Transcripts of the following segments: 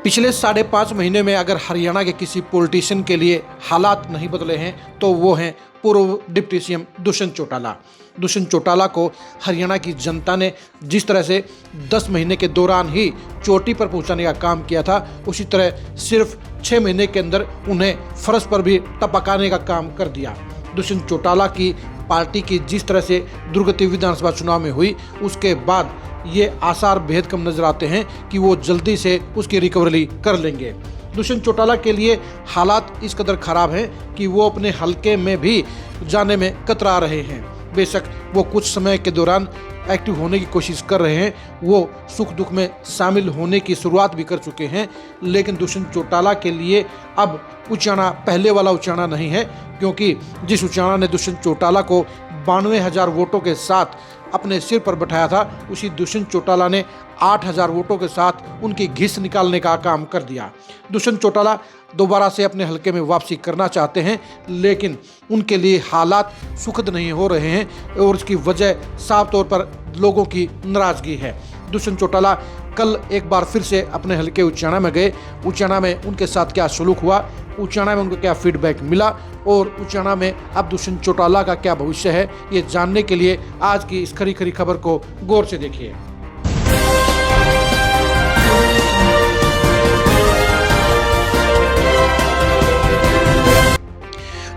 पिछले 5.5 महीने में अगर हरियाणा के किसी पॉलिटिशियन के लिए हालात नहीं बदले हैं तो वो हैं पूर्व डिप्टी सीएम दुष्यंत चौटाला। दुष्यंत चौटाला को हरियाणा की जनता ने जिस तरह से 10 महीने के दौरान ही चोटी पर पहुंचाने का काम किया था, उसी तरह सिर्फ 6 महीने के अंदर उन्हें फर्श पर भी टपकाने का काम कर दिया। दुष्यंत चौटाला की पार्टी की जिस तरह से दुर्गति विधानसभा चुनाव में हुई, उसके बाद ये आसार बेहद कम नजर आते हैं कि वो जल्दी से उसकी रिकवरी कर लेंगे। दुष्यंत चौटाला के लिए हालात इस कदर खराब हैं कि वो अपने हलके में भी जाने में कतरा रहे हैं। बेशक वो कुछ समय के दौरान एक्टिव होने की कोशिश कर रहे हैं, वो सुख दुख में शामिल होने की शुरुआत भी कर चुके हैं, लेकिन दुष्यंत चौटाला के लिए अब उचाना पहले वाला उचाना नहीं है, क्योंकि जिस उचाना ने दुष्यंत चौटाला को 92,000 वोटों के साथ अपने सिर पर बैठाया था, उसी दुष्यंत चौटाला ने 8,000 वोटों के साथ उनकी घिस निकालने का काम कर दिया। दुष्यंत चौटाला दोबारा से अपने हलके में वापसी करना चाहते हैं, लेकिन उनके लिए हालात सुखद नहीं हो रहे हैं और इसकी वजह साफ तौर पर लोगों की नाराजगी है। दुष्यंत चौटाला कल एक बार फिर से अपने हलके उचाना में गए। उचाना में उनके साथ क्या सलूक हुआ, उचाना में उनको क्या फीडबैक मिला और उचाना में अब दुष्यंत चौटाला का क्या भविष्य है, ये जानने के लिए आज की इस खरी खरी खबर को गौर से देखिए।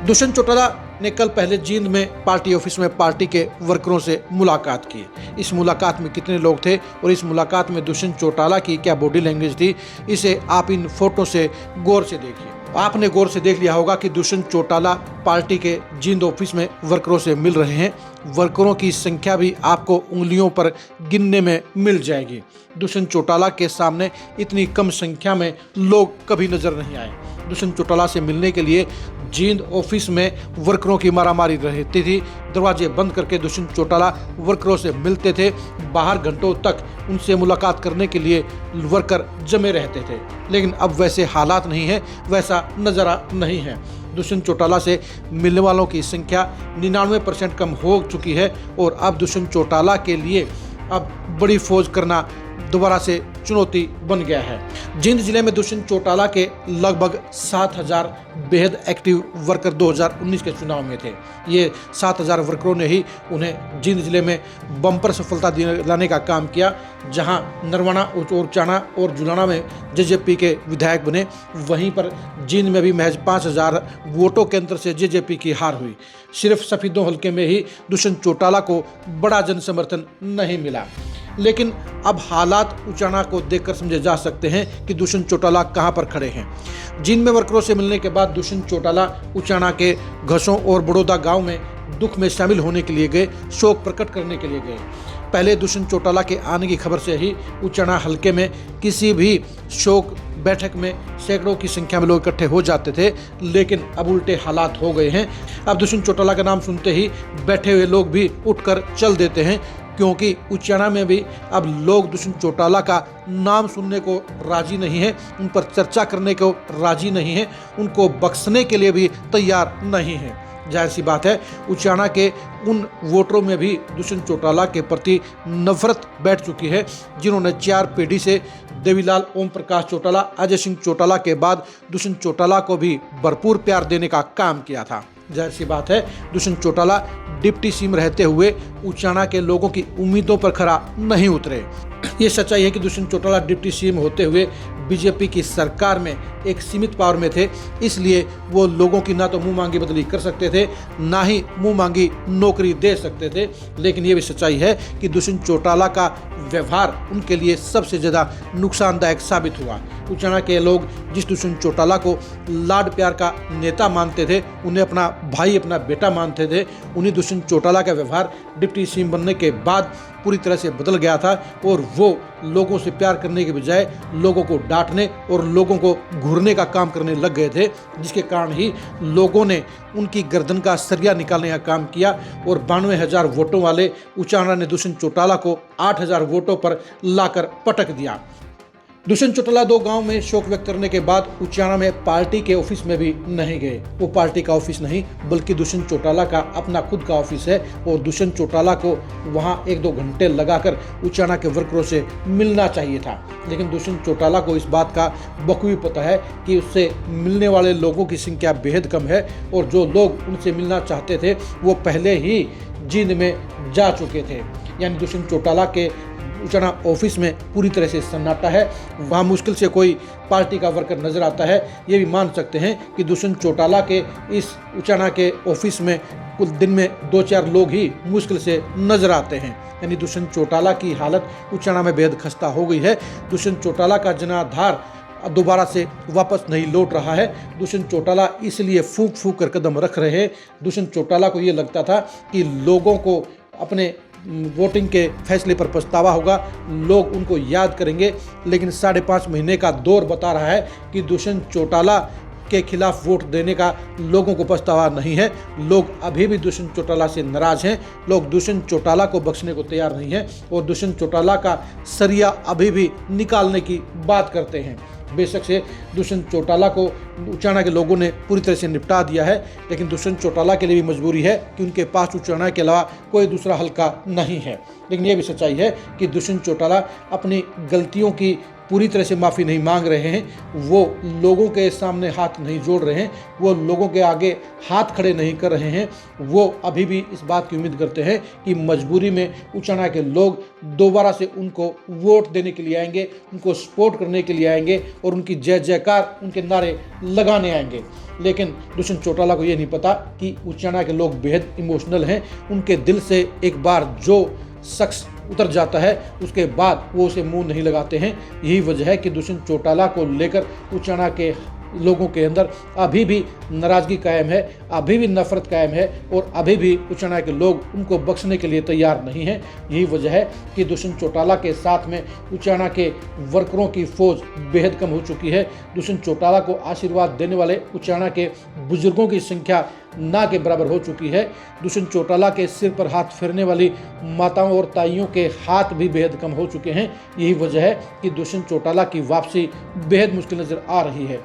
दुष्यंत चौटाला ने कल पहले जींद में पार्टी ऑफिस में पार्टी के वर्करों से मुलाकात की। इस मुलाकात में कितने लोग थे और इस मुलाकात में दुष्यंत चौटाला की क्या बॉडी लैंग्वेज थी, इसे आप इन फोटो से गौर से देखिए। आपने गौर से देख लिया होगा कि दुष्यंत चौटाला पार्टी के जींद ऑफिस में वर्करों से मिल रहे हैं। वर्करों की संख्या भी आपको उंगलियों पर गिनने में मिल जाएगी। दुष्यंत चौटाला के सामने इतनी कम संख्या में लोग कभी नजर नहीं आए। दुष्यंत चौटाला से मिलने के लिए जींद ऑफिस में वर्करों की मारामारी रहती थी। दरवाजे बंद करके दुष्यंत चौटाला वर्करों से मिलते थे। बाहर घंटों तक उनसे मुलाकात करने के लिए वर्कर जमे रहते थे, लेकिन अब वैसे हालात नहीं है, वैसा नज़ारा नहीं है। दुष्यंत चौटाला से मिलने वालों की संख्या 99% कम हो चुकी है और अब दुष्यंत चौटाला के लिए अब बड़ी फौज करना दोबारा से चुनौती बन गया है। जींद जिले में दुष्यंत चौटाला के लगभग 7,000 बेहद एक्टिव वर्कर 2019 के चुनाव में थे। ये 7,000 वर्करों ने ही उन्हें जींद जिले में बम्पर सफलता दिलाने का काम किया। जहां नरवाना और चाना और जुलाना में जेजेपी के विधायक बने, वहीं पर जींद में भी महज 5,000 वोटों के अंतर से जेजेपी की हार हुई। सिर्फ सफीदों हल्के में ही दुष्यंत चौटाला को बड़ा जन समर्थन नहीं मिला। लेकिन अब हालात उचाना को देखकर समझे जा सकते हैं कि दुष्यंत चौटाला कहां पर खड़े हैं। जींद में वर्करों से मिलने के बाद दुष्यंत चौटाला उचाना के घसों और बड़ौदा गांव में दुख में शामिल होने के लिए गए, शोक प्रकट करने के लिए गए। पहले दुष्यंत चौटाला के आने की खबर से ही उचाना हलके में किसी भी शोक बैठक में सैकड़ों की संख्या में लोग इकट्ठे हो जाते थे, लेकिन अब उल्टे हालात हो गए हैं। अब दुष्यंत चौटाला का नाम सुनते ही बैठे हुए लोग भी उठकर चल देते हैं, क्योंकि उचाना में भी अब लोग दुष्यंत चौटाला का नाम सुनने को राजी नहीं है, उन पर चर्चा करने को राजी नहीं है, उनको बख्शने के लिए भी तैयार नहीं है। जाहिर सी बात है, उचाना के उन वोटरों में भी दुष्यंत चौटाला के प्रति नफरत बैठ चुकी है, जिन्होंने 4 पीढ़ी से देवीलाल ओम प्रकाश चौटाला, अजय सिंह चौटाला के बाद दुष्यंत चौटाला को भी भरपूर प्यार देने का काम किया था। जाहिर सी बात है, दुष्यंत चौटाला डिप्टी सीएम रहते हुए उचाना के लोगों की उम्मीदों पर खरा नहीं उतरे। ये सच्चाई है कि दुष्यंत चौटाला डिप्टी सीएम होते हुए बीजेपी की सरकार में एक सीमित पावर में थे, इसलिए वो लोगों की ना तो मुंह मांगी बदली कर सकते थे, ना ही मुंह मांगी नौकरी दे सकते थे। लेकिन ये भी सच्चाई है कि दुष्यंत चौटाला का व्यवहार उनके लिए सबसे ज़्यादा नुकसानदायक साबित हुआ। उचाना के लोग जिस दुष्यंत चौटाला को लाड प्यार का नेता मानते थे, उन्हें अपना भाई, अपना बेटा मानते थे, उन्हीं दुष्यंत चौटाला का व्यवहार डिप्टी सीएम बनने के बाद पूरी तरह से बदल गया था और वो लोगों से प्यार करने के बजाय लोगों को डांटने और लोगों को घूरने का काम करने लग गए थे, जिसके कारण ही लोगों ने उनकी गर्दन का सरिया निकालने का काम किया और 92,000 वोटों वाले उचाना ने दुष्यंत चौटाला को 8,000 वोटों पर लाकर पटक दिया। दुष्यंत चौटाला 2 गांव में शोक व्यक्त करने के बाद उचाना में पार्टी के ऑफिस में भी नहीं गए। वो पार्टी का ऑफिस नहीं बल्कि दुष्यंत चौटाला का अपना खुद का ऑफिस है और दुष्यंत चौटाला को वहां 1-2 घंटे लगाकर उचाना के वर्करों से मिलना चाहिए था। लेकिन दुष्यंत चौटाला को इस बात का बखूबी पता है कि उससे मिलने वाले लोगों की संख्या बेहद कम है और जो लोग उनसे मिलना चाहते थे वो पहले ही जींद में जा चुके थे। यानी दुष्यंत चौटाला के उचाना ऑफिस में पूरी तरह से सन्नाटा है। वहाँ मुश्किल से कोई पार्टी का वर्कर नजर आता है। ये भी मान सकते हैं कि दुष्यंत चौटाला के इस उचाना के ऑफिस में कुल दिन में 2-4 लोग ही मुश्किल से नजर आते हैं। यानी दुष्यंत चौटाला की हालत उचाना में बेहद खस्ता हो गई है। दुष्यंत चौटाला का जनाधार दोबारा से वापस नहीं लौट रहा है। दुष्यंत चौटाला इसलिए फूंक फूंक कर कदम रख रहे हैं। दुष्यंत चौटाला को ये लगता था कि लोगों को अपने वोटिंग के फैसले पर पछतावा होगा, लोग उनको याद करेंगे। लेकिन 5.5 महीने का दौर बता रहा है कि दुष्यंत चौटाला के खिलाफ वोट देने का लोगों को पछतावा नहीं है। लोग अभी भी दुष्यंत चौटाला से नाराज हैं। लोग दुष्यंत चौटाला को बख्शने को तैयार नहीं हैं और दुष्यंत चौटाला का सरिया अभी भी निकालने की बात करते हैं। बेशक से दुष्यंत चौटाला को उचाना के लोगों ने पूरी तरह से निपटा दिया है, लेकिन दुष्यंत चौटाला के लिए भी मजबूरी है कि उनके पास उचाना के अलावा कोई दूसरा हल्का नहीं है। लेकिन ये भी सच्चाई है कि दुष्यंत चौटाला अपनी गलतियों की पूरी तरह से माफ़ी नहीं मांग रहे हैं। वो लोगों के सामने हाथ नहीं जोड़ रहे हैं, वो लोगों के आगे हाथ खड़े नहीं कर रहे हैं। वो अभी भी इस बात की उम्मीद करते हैं कि मजबूरी में उचाना के लोग दोबारा से उनको वोट देने के लिए आएंगे, उनको सपोर्ट करने के लिए आएंगे और उनकी जय जयकार, उनके नारे लगाने आएंगे। लेकिन दुष्यंत चौटाला को ये नहीं पता कि उचाना के लोग बेहद इमोशनल हैं। उनके दिल से एक बार जो शख्स उतर जाता है उसके बाद वो उसे मुंह नहीं लगाते हैं। यही वजह है कि दुष्यंत चौटाला को लेकर उचाना के लोगों के अंदर अभी भी नाराजगी कायम है, अभी भी नफरत कायम है और अभी भी उचाना के लोग उनको बख्शने के लिए तैयार नहीं हैं। यही वजह है कि दुष्यंत चौटाला के साथ में उचाना के वर्करों की फौज बेहद कम हो चुकी है। दुष्यंत चौटाला को आशीर्वाद देने वाले उचाना के बुजुर्गों की संख्या ना के बराबर हो चुकी है। दुष्यंत चौटाला के सिर पर हाथ फेरने वाली माताओं और ताइयों के हाथ भी बेहद कम हो चुके हैं। यही वजह है कि दुष्यंत चौटाला की वापसी बेहद मुश्किल नजर आ रही है।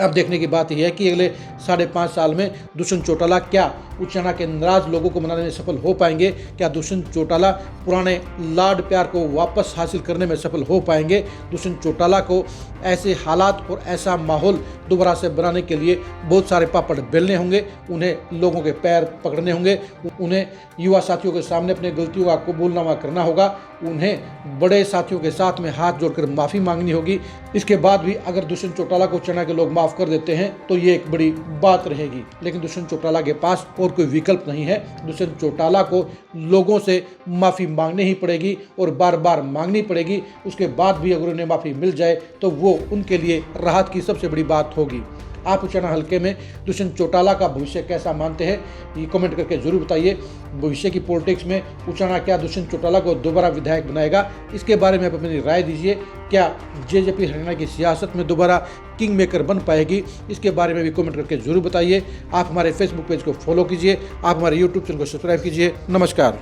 अब देखने की बात यह है कि अगले 5.5 साल में दुष्यंत चौटाला क्या उचाना के नाराज लोगों को मनाने में सफल हो पाएंगे? क्या दुष्यंत चौटाला पुराने लाड प्यार को वापस हासिल करने में सफल हो पाएंगे? दुष्यंत चौटाला को ऐसे हालात और ऐसा माहौल दोबारा से बनाने के लिए बहुत सारे पापड़ बेलने होंगे, उन्हें लोगों के पैर पकड़ने होंगे, उन्हें युवा साथियों के सामने अपने गलतियों का कबूलनामा करना होगा, उन्हें बड़े साथियों के साथ में हाथ जोड़कर माफ़ी मांगनी होगी। इसके बाद भी अगर दुष्यंत चौटाला को उचाना के लोग माफ़ कर देते हैं तो ये एक बड़ी बात रहेगी। लेकिन दुष्यंत चौटाला के पास और कोई विकल्प नहीं है। दुष्यंत चौटाला को लोगों से माफ़ी मांगनी ही पड़ेगी और बार बार मांगनी पड़ेगी। उसके बाद भी अगर उन्हें माफ़ी मिल जाए तो वो उनके लिए राहत की सबसे बड़ी बात होगी। आप उचाना हल्के में दुष्यंत चौटाला का भविष्य कैसा मानते हैं, ये कमेंट करके जरूर बताइए। भविष्य की पॉलिटिक्स में उचाना क्या दुष्यंत चौटाला को दोबारा विधायक बनाएगा, इसके बारे में आप अपनी राय दीजिए। क्या जेजेपी हरियाणा की सियासत में दोबारा किंग मेकर बन पाएगी, इसके बारे में भी कमेंट करके जरूर बताइए। आप हमारे फेसबुक पेज को फॉलो कीजिए, आप हमारे यूट्यूब चैनल को सब्सक्राइब कीजिए। नमस्कार।